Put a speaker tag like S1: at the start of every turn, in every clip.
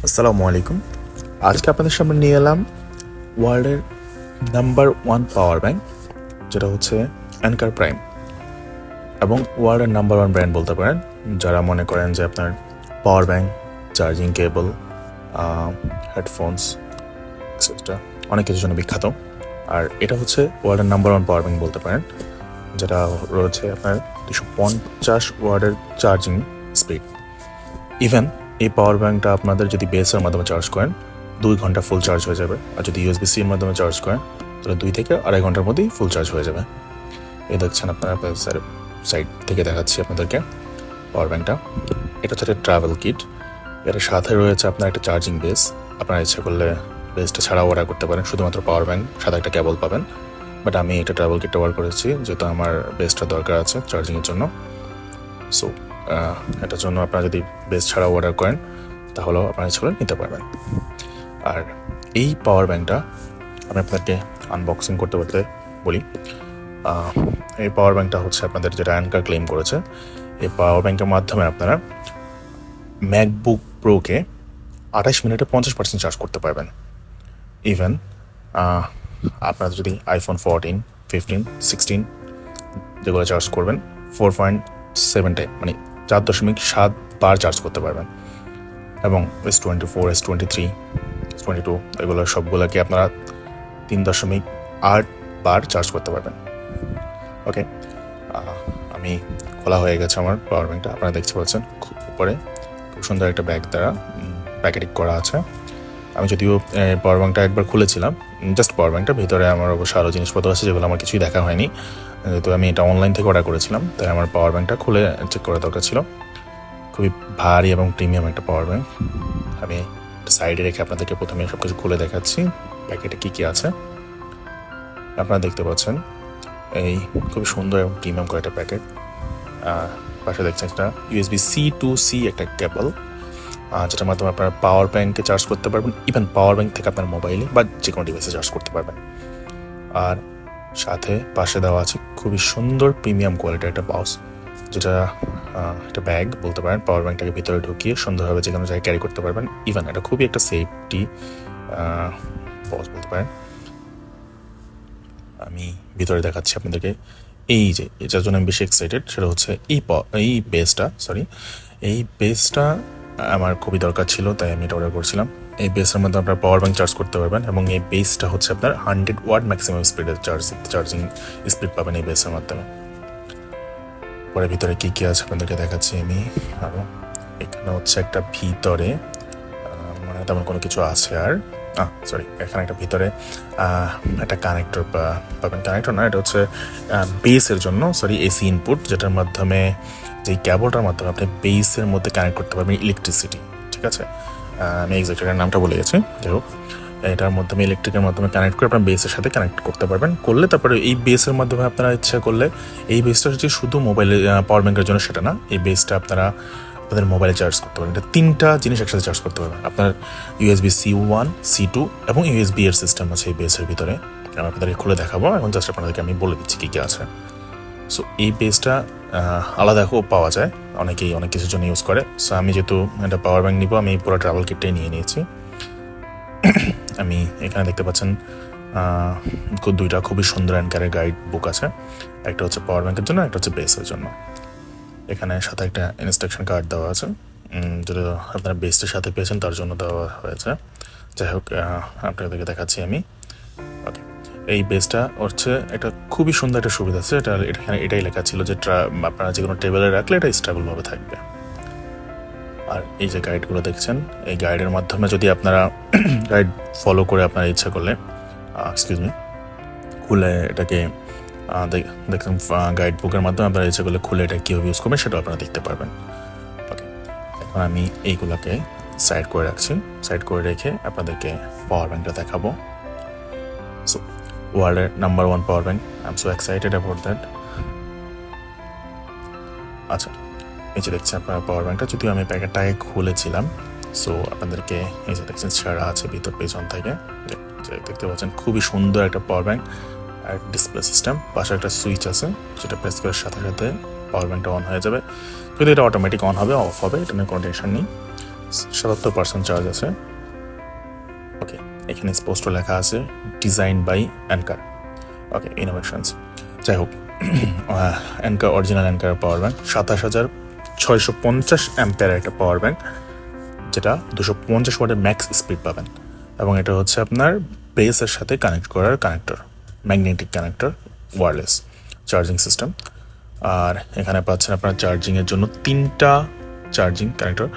S1: আসসালামু আলাইকুম। আজকে আপনাদের সামনে নিয়ে এলাম ওয়ার্ল্ডের নাম্বার 1 পাওয়ার ব্যাংক, যেটা হচ্ছে অ্যানকার প্রাইম, এবং ওয়ার্ল্ডের নাম্বার 1 ব্র্যান্ড বলতে পারেন যারা মনে করেন যে আপনার power bank, charging cable, headphones etcetera অনেক কিছুর জন্য বিখ্যাত। আর এটা হচ্ছে ওয়ার্ল্ডের নাম্বার 1 পাওয়ার ব্যাংক বলতে পারেন, যেটা রয়েছে আপনার 250 ওয়াটের চার্জিং স্পিড। ইভেন এই পাওয়ার ব্যাঙ্কটা আপনাদের যদি বেসের মাধ্যমে চার্জ করেন 2 ঘন্টা ফুল চার্জ হয়ে যাবে, আর যদি ইউএসবি-সির মাধ্যমে চার্জ করেন তাহলে 2 থেকে 2.5 ঘন্টার মধ্যেই ফুল চার্জ হয়ে যাবে। এই দেখছেন আপনারা সাইড থেকে দেখাচ্ছি আপনাদেরকে পাওয়ার ব্যাঙ্কটা। এটা হচ্ছে একটা ট্রাভেল কিট। এর সাথে রয়েছে আপনার একটা চার্জিং বেস। আপনারা ইচ্ছা করলে বেসটা ছাড়াও অর্ডার করতে পারেন, শুধুমাত্র পাওয়ার ব্যাঙ্ক সাথে একটা কেবল পাবেন। বাট আমি এটা ট্রাভেল কিটটা অর্ডার করেছি যেহেতু আমার বেসটা দরকার আছে চার্জিংয়ের জন্য। সো এটার জন্য আপনারা যদি বেস ছাড়াও অর্ডার করেন তাহলেও আপনারা ইচ্ছা করে নিতে পারবেন। আর এই পাওয়ার ব্যাঙ্কটা আমি আপনাদেরকে আনবক্সিং করতে বলি। এই পাওয়ার ব্যাঙ্কটা হচ্ছে আপনাদের যেটা অ্যানকার ক্লেম করেছে, এই পাওয়ার ব্যাঙ্কের মাধ্যমে আপনারা ম্যাকবুক প্রোকে 28 মিনিটে 50% চার্জ করতে পারবেন। ইভেন আপনারা যদি আইফোন 14, 15, 16 যেগুলো চার্জ করবেন 4.7 মানে 4.7 বার চার্জ করতে পারবেন। এবং S24, S23, S22 এগুলো সবগুলোকে আপনারা 3.8 বার চার্জ করতে পারবেন। ওকে, আমি খোলা হয়ে গেছে আমার পাওয়ার ব্যাঙ্কটা। আপনারা দেখতে পাচ্ছেন উপরে খুব সুন্দর একটা ব্যাগ দ্বারা প্যাকেটিং করা আছে। আমি যদিও পাওয়ার ব্যাঙ্কটা একবার খুলেছিলাম, জাস্ট পাওয়ার ব্যাঙ্কটা, ভিতরে আমার অবশ্য আরও জিনিসপত্র আছে যেগুলো আমার কিছুই দেখা হয়নি, যেহেতু আমি এটা অনলাইন থেকে অর্ডার করেছিলাম, তাই আমার পাওয়ার ব্যাঙ্কটা খুলে চেক করা দরকার ছিল। খুবই ভারী এবং প্রিমিয়াম একটা পাওয়ার ব্যাঙ্ক। আমি সাইডে রেখে আপনাদেরকে প্রথমে সব কিছু খুলে দেখাচ্ছি প্যাকেটে কী কী আছে। আপনারা দেখতে পাচ্ছেন এই খুবই সুন্দর এবং প্রিমিয়াম কয়েকটা প্যাকেট। পাশে দেখছেন একটা USB-C to C একটা কেবল, যেটার মাধ্যমে আপনারা পাওয়ার ব্যাঙ্কে চার্জ করতে পারবেন। ইভেন পাওয়ার ব্যাঙ্ক থেকে আপনার মোবাইলে বা যে কোনো ডিভাইসে চার্জ করতে পারবেন। আর সাথে পাশে দেওয়া আছে খুবই সুন্দর প্রিমিয়াম কোয়ালিটির একটা পাউচ, যেটা একটা ব্যাগ বলতে পারেন। পাওয়ার ব্যাঙ্কটাকে ভিতরে ঢুকিয়ে সুন্দরভাবে যে কোনো জায়গায় ক্যারি করতে পারবেন। ইভেন এটা খুবই একটা সেফটি পাউচ বলতে পারেন। আমি ভিতরে দেখাচ্ছি আপনাদেরকে। এই যে এটার জন্য আমি বেশি এক্সাইটেড সেটা হচ্ছে এই বেসটা আমার খুবই দরকার ছিল, তাই আমি এটা অর্ডার করছিলাম। এই বেসের মধ্যে আপনার পাওয়ার ব্যাঙ্ক চার্জ করতে পারবেন, এবং এই বেসটা হচ্ছে আপনার 100 ওয়াট ম্যাক্সিমাম স্পিডের চার্জিং স্পিড পাবেন এই বেসের মাধ্যমে। পরে ভিতরে কী কী আছে আপনাদেরকে দেখাচ্ছি আমি আরও। এখানে হচ্ছে একটা ভিতরে মানে তেমন কোনো কিছু আছে আর এখানে একটা ভিতরে একটা কানেক্টর পাবেন। কানেক্টর না, এটা হচ্ছে বেসের জন্য এসি ইনপুট, যেটার মাধ্যমে যেই কেবলটার মাধ্যমে আপনি বেসের মধ্যে কানেক্ট করতে পারবেন ইলেকট্রিসিটি। ঠিক আছে, আমি এক্সাক্ট এটার নামটা বলে গেছি। যাই হোক, এটার মাধ্যমে ইলেকট্রিকের মাধ্যমে কানেক্ট করে আপনার বেসের সাথে কানেক্ট করতে পারবেন। করলে তারপরে এই বেসের মাধ্যমে আপনারা ইচ্ছা করলে এই বেসটা হচ্ছে শুধু মোবাইলে পাওয়ার ব্যাঙ্কের জন্য সেটা না, এই বেসটা আপনারা আপনাদের মোবাইলে চার্জ করতে পারবেন। এটা 3টা জিনিস একসাথে চার্জ করতে পারবেন। আপনার USB-C1, C2 এবং USB এর সিস্টেম আছে এই বেসের ভিতরে। আমি আপনাদেরকে খুলে দেখাবো, এখন জাস্ট আপনাদেরকে আমি বলে দিচ্ছি কী কী আছে। সো এই বেসটা আলাদাও পাওয়া যায়, অনেকেই অনেক কিছুর জন্য ইউজ করে। সো আমি যেহেতু একটা পাওয়ার ব্যাঙ্ক নিব, আমি পুরো ট্রাভেল কিটটাই নিয়ে নিয়েছি। আমি এখানে দেখতে পাচ্ছেন 2টা খুবই সুন্দর অ্যানকারের গাইড বুক আছে। একটা হচ্ছে পাওয়ার ব্যাঙ্কের জন্য, একটা হচ্ছে বেসের জন্য। এখানে সাথে একটা ইনস্ট্রাকশন কার্ড দেওয়া আছে, যেটা আপনারা বেসটার সাথে পেয়েছেন তার জন্য দেওয়া হয়েছে। যাই হোক, আপনাদেরকে দেখাচ্ছি আমি। ওকে, এই বেসটা হচ্ছে এটা খুবই সুন্দর একটা সুবিধা আছে। এখানে এটাই লেখা ছিল যে আপনারা যে কোনো টেবিলে রাখলে এটা স্টেবলভাবে থাকবে। আর এই যে গাইডগুলো দেখছেন, এই গাইডের মাধ্যমে যদি আপনারা গাইড ফলো করে আপনারা ইচ্ছা করলে খুলে এটাকে দেখছেন গাইড বুকের মাধ্যমে আপনারা ইচ্ছা করলে খুলে এটা কীভাবে ইউজ করবেন সেটাও আপনারা দেখতে পারবেন। ওকে, এখন আমি এইগুলোকে সাইড করে রাখছি। সাইড করে রেখে আপনাদেরকে পাওয়ার ব্যাঙ্কটা দেখাবো। সো ওয়ার্ল্ডের number 1 power bank, I am so excited about that. আচ্ছা, এই যে দেখছেন আপনার পাওয়ার ব্যাঙ্কটা, যদিও আমি প্যাকেটটাকে খুলেছিলাম। সো আপনাদেরকে এই যে দেখছেন ছাড়া আছে ভিতর পেছন থেকে, দেখতে পাচ্ছেন খুবই সুন্দর একটা পাওয়ার ব্যাঙ্ক আর ডিসপ্লে সিস্টেম। পাশে একটা সুইচ আছে, যেটা প্রেস করার সাথে সাথে পাওয়ার ব্যাঙ্কটা অন হয়ে যাবে। যদি এটা অটোমেটিক অন হবে অফ হবে, এটা নিয়ে কোনো টেনশন নেই। 77% চার্জ আছে। ওকে, এখানে স্পষ্ট লেখা আছে design by Anker. Okay, innovations. যাই হোক, Anker original Anker power bank 27,650 অ্যাম্পিয়ারের একটা পাওয়ার ব্যাংক, যেটা 250 ওয়াটের ম্যাক্স স্পিড পাবেন। এবং এটা হচ্ছে আপনার বেসের সাথে কানেক্ট করার connector, magnetic connector, wireless charging system. আর এখানে পাচ্ছেন আপনার চার্জিংয়ের জন্য 3টা চার্জিং কানেক্টর,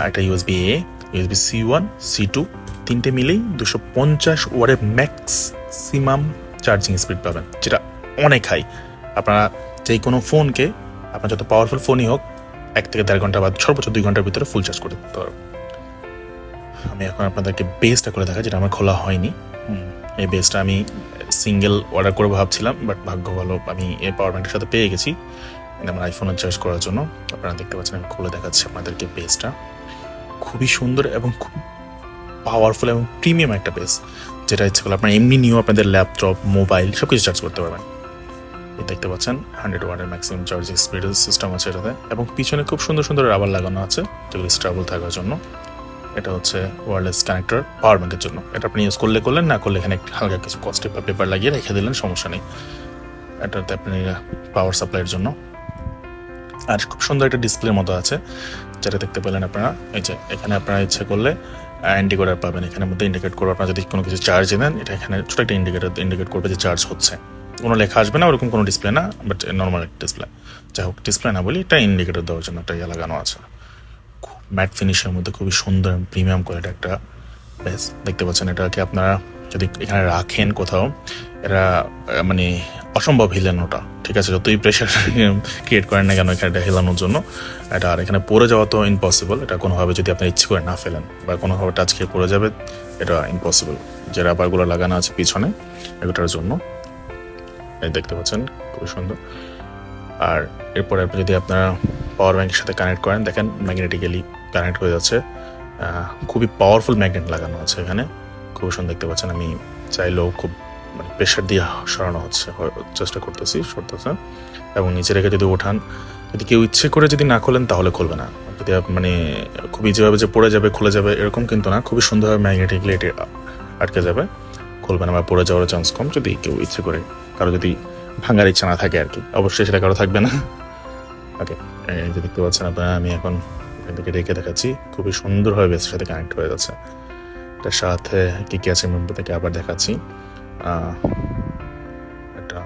S1: একটা USB A, USB C1, C2, 3টে মিলেই 250 ওয়াটের ম্যাক্সিমাম চার্জিং স্পিড পাবেন, যেটা অনেক হাই। আপনারা যে কোনো ফোনকে, আপনার যত পাওয়ারফুল ফোনই হোক, 1 থেকে 1.5 ঘন্টা বা সর্বোচ্চ 2 ঘন্টার ভিতরে ফুল চার্জ করে দিতে পারবো। আমি এখন আপনাদেরকে বেসটা করে দেখা, যেটা আমার খোলা হয়নি। এই বেসটা আমি সিঙ্গেল অর্ডার করে ভাবছিলাম, বাট ভাগ্য ভালো আমি এই পাওয়ার ব্যাংকের সাথে পেয়ে গেছি আমার আইফোনে চার্জ করার জন্য। আপনারা দেখতে পাচ্ছেন, আমি খুলে দেখাচ্ছি আপনাদেরকে। বেসটা খুবই সুন্দর এবং খুব পাওয়ারফুল এবং প্রিমিয়াম একটা বেস, যেটা ইচ্ছে করলে আপনার এমনি নিয়েও আপনাদের ল্যাপটপ, মোবাইল সব কিছু চার্জ করতে পারবেন। দেখতে পাচ্ছেন 100 ওয়াটের ম্যাক্সিমাম চার্জিং স্পিড সিস্টেম আছে এটাতে, এবং পিছনে খুব সুন্দর সুন্দর রাবার লাগানো আছে যেগুলো স্টেবল থাকার জন্য। এটা হচ্ছে ওয়্যারলেস কানেক্টর পাওয়ার ব্যাংকের জন্য। এটা আপনি ইউজ করলে করলেন, না করলে এখানে হালকা কিছু কস্টিপ বা পেপার লাগিয়ে রেখে দিলেন, সমস্যা নেই। এটাতে আপনি পাওয়ার সাপ্লাইয়ের জন্য। আর খুব সুন্দর একটা ডিসপ্লের মতো আছে, যেটা দেখতে পেলেন আপনারা। এই যে এখানে আপনারা ইচ্ছে করলে ইন্ডিকেটর পাবেন, এখানের মধ্যে ইন্ডিকেট করবে আপনারা যদি কোনো কিছু চার্জ দেন, এটা এখানে ছোটো একটা ইন্ডিকেট করবে যে চার্জ হচ্ছে। কোনো লেখা আসবে না, ওরকম কোনো ডিসপ্লে না, বাট নর্মাল একটা ডিসপ্লে। যাই হোক, ডিসপ্লে না বলি, এটা ইন্ডিকেটর দেওয়ার জন্য একটা ইয়ে লাগানো আছে। ম্যাট ফিনিশের মধ্যে খুবই সুন্দর প্রিমিয়াম কোয়ালিটি একটা বেস দেখতে পাচ্ছেন। এটাকে আপনারা যদি এখানে রাখেন কোথাও, এরা মানে অসম্ভব হিলানোটা, ঠিক আছে, যতই প্রেশার ক্রিয়েট করেন না কেন এখানে হিলানোর জন্য এটা। আর এখানে পড়ে যাওয়া তো ইম্পসিবল, এটা কোনোভাবে যদি আপনি ইচ্ছে করে না ফেলেন বা কোনোভাবে টাচ খেয়ে পড়ে যাবে, এটা ইম্পসিবল। যে রাবারগুলো লাগানো আছে পিছনে এটার জন্য, এই দেখতে পাচ্ছেন খুবই সুন্দর। আর এরপরে যদি আপনারা পাওয়ার ব্যাংকের সাথে কানেক্ট করেন, দেখেন ম্যাগনেটিক্যালি কানেক্ট হয়ে যাচ্ছে। খুবই পাওয়ারফুল ম্যাগনেট লাগানো আছে এখানে, খুব সুন্দর দেখতে পাচ্ছেন। আমি চাইলেও খুব মানে প্রেশার দিয়ে সরানো হচ্ছে, চেষ্টা করতেছি, সরতেছে। এবং নিচে রেখে যদি ওঠান, যদি কেউ ইচ্ছে করে যদি না খোলেন তাহলে খুলবে না। যদি মানে খুব ইজিভাবে যে পড়ে যাবে, খুলে যাবে এরকম কিন্তু না, খুবই সুন্দরভাবে ম্যাগনেটিক্যালি এটি আটকে যাবে, খুলবে না বা পড়ে যাওয়ার চান্স কম। যদি কেউ ইচ্ছে করে, কারো যদি ভাঙার ইচ্ছা না থাকে আর কি, অবশ্যই সেটা কারো থাকবে না। ওকে, এই যে দেখতে পাচ্ছেন আপনারা, আমি এখন এখান থেকে রেখে দেখাচ্ছি, খুবই সুন্দরভাবে বেসের সাথে কানেক্ট হয়ে যাচ্ছে। এটার সাথে কী কী আছে আমি থেকে আবার দেখাচ্ছি। একটা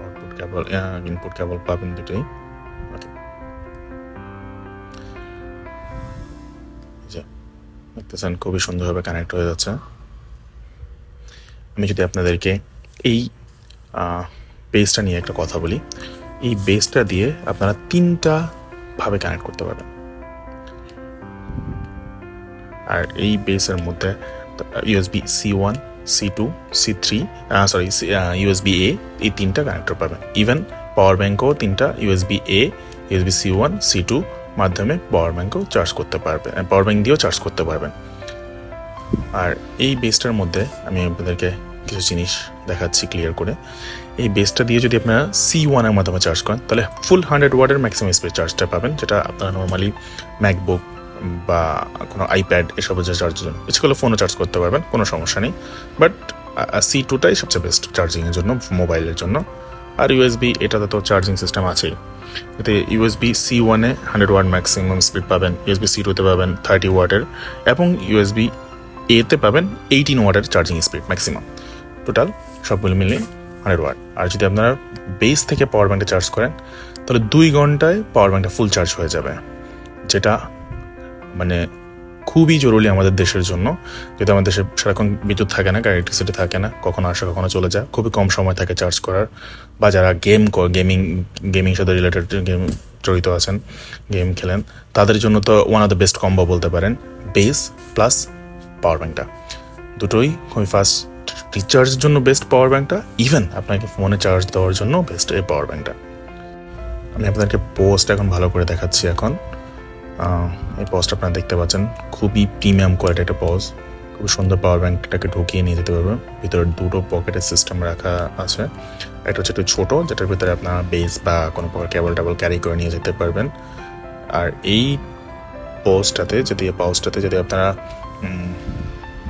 S1: আউটপুট কেবল, ইনপুট কেবল পাবেন দুটোই। ওকে, যে দেখতেছেন খুবই সুন্দরভাবে কানেক্ট হয়ে যাচ্ছে। আমি যদি আপনাদেরকে এই বেসটা নিয়ে একটা কথা বলি, এই বেসটা দিয়ে আপনারা 3টা ভাবে কানেক্ট করতে পারবেন। আর এই বেসের মধ্যে USB C1, C2, C3, USB A, এই 3টা কানেক্টর পাবেন। ইভেন পাওয়ার ব্যাঙ্কও 3টা USB A, USB C1, C2 মাধ্যমে পাওয়ার ব্যাঙ্কও চার্জ করতে পারবেন, পাওয়ার ব্যাঙ্ক দিয়েও চার্জ করতে পারবেন। আর এই বেসটার মধ্যে আমি আপনাদেরকে কিছু জিনিস দেখাচ্ছি ক্লিয়ার করে। এই বেসটা দিয়ে যদি আপনারা C1 এর মাধ্যমে চার্জ করেন, তাহলে ফুল 100 ওয়াটের ম্যাক্সিমাম স্পিড চার্জটা পাবেন, যেটা আপনারা নর্মালি ম্যাকবুক বা কোনো আইপ্যাড এসবের যে চার্জের জন্য ইচ্ছে করলে ফোনও চার্জ করতে পারবেন, কোনো সমস্যা নেই। বাট C2টাই সবচেয়ে বেস্ট চার্জিংয়ের জন্য, মোবাইলের জন্য। আর USB, এটাতে তো চার্জিং সিস্টেম আছেই। এতে USB C1 এ 100 ওয়াট ম্যাক্সিমাম স্পিড পাবেন, USB C2তে পাবেন 30 ওয়াটের, এবং USB A-তে পাবেন 18 ওয়াটের চার্জিং স্পিড ম্যাক্সিমাম। টোটাল সবগুলো মিলে 100 ওয়াট। আর যদি আপনারা বেস থেকে পাওয়ার ব্যাঙ্কটা চার্জ করেন, তাহলে 2 ঘন্টায় পাওয়ার ব্যাঙ্কটা ফুল চার্জ হয়ে যাবে, যেটা মানে খুবই জরুরি আমাদের দেশের জন্য। যেহেতু আমাদের দেশে সারাক্ষণ বিদ্যুৎ থাকে না, ইলেকট্রিসিটি থাকে না, কখনো আসে কখনো চলে যায়, খুবই কম সময় থাকে চার্জ করার। বা যারা গেমিং সাথে রিলেটেড গেম জড়িত আছেন, গেম খেলেন, তাদের জন্য তো one of the best combo বলতে পারেন বেস প্লাস পাওয়ার ব্যাঙ্কটা। দুটোই খুবই ফাস্ট, রিচার্জের জন্য বেস্ট পাওয়ার ব্যাঙ্কটা, ইভেন আপনাকে ফোনে চার্জ দেওয়ার জন্য বেস্ট এই পাওয়ার ব্যাঙ্কটা। আমি আপনাদেরকে পোস্ট এখন ভালো করে দেখাচ্ছি। এখন এই পজ আপনারা দেখতে পাচ্ছেন, খুবই প্রিমিয়াম কোয়ালিটি একটা পজ, খুব সুন্দর। পাওয়ার ব্যাঙ্কটাকে ঢুকিয়ে নিয়ে যেতে পারবেন, ভিতরে 2টো পকেটের সিস্টেম রাখা আছে। একটা হচ্ছে একটু ছোটো, যেটার ভিতরে আপনার বেস বা কোনো প্রকার কেবল ক্যারি করে নিয়ে যেতে পারবেন। আর এই পাউচটাতে যদি আপনারা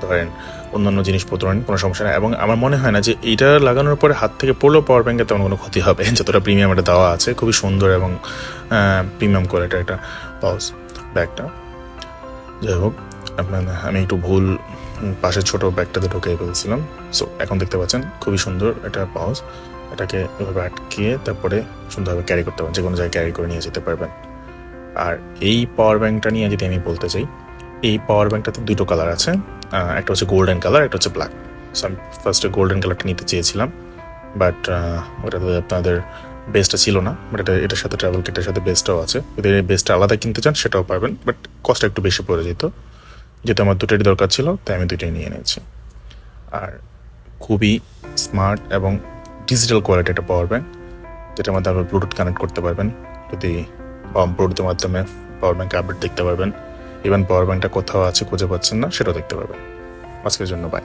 S1: ধরেন অন্যান্য জিনিসপত্র নেন, কোনো সমস্যা নেই। এবং আমার মনে হয় না যে এইটা লাগানোর পরে হাত থেকে পড়লেও পাওয়ার ব্যাঙ্কে তেমন কোনো ক্ষতি হবে, যতটা প্রিমিয়াম এটা দেওয়া আছে। খুবই সুন্দর এবং প্রিমিয়াম কোয়ালিটির একটা পাউচ ব্যাগটা। যাই হোক, আমি একটু ভুল পাশের ছোটো ব্যাগটাতে ঢুকে ফেলছিলাম। সো এখন দেখতে পাচ্ছেন খুবই সুন্দর একটা পাউচ। এটাকে এভাবে আটকিয়ে তারপরে সুন্দরভাবে ক্যারি করতে পারবেন, যে কোনো জায়গায় ক্যারি করে নিয়ে যেতে পারবেন। আর এই পাওয়ার ব্যাঙ্কটা নিয়ে যদি আমি বলতে চাই, এই পাওয়ার ব্যাঙ্কটাতে দুটো কালার আছে, একটা হচ্ছে গোল্ডেন কালার, একটা হচ্ছে ব্ল্যাক। সো আমি ফার্স্টে গোল্ডেন কালারটা নিতে চেয়েছিলাম, বাট ওটাতে আপনাদের বেসটা ছিল না। বাট এটার সাথে ট্রাভেল কিটের সাথে বেসটাও আছে। যদি এই বেসটা আলাদা কিনতে চান সেটাও পারবেন, বাট কস্টটা একটু বেশি পড়ে যেত। যেহেতু আমার দুটোরই দরকার ছিল, তাই আমি দুটোই নিয়ে নিয়েছি। আর খুবই স্মার্ট এবং ডিজিটাল কোয়ালিটি একটা পাওয়ার ব্যাঙ্ক, যেটার মধ্যে আপনি ব্লুটুথ কানেক্ট করতে পারবেন। যদি ব্লুটুথের মাধ্যমে পাওয়ার ব্যাঙ্কে আপডেট দেখতে পারবেন। ইভেন পাওয়ার ব্যাঙ্কটা কোথাও আছে খুঁজে পাচ্ছেন না, সেটাও দেখতে পারবেন। আজকের জন্য বাই।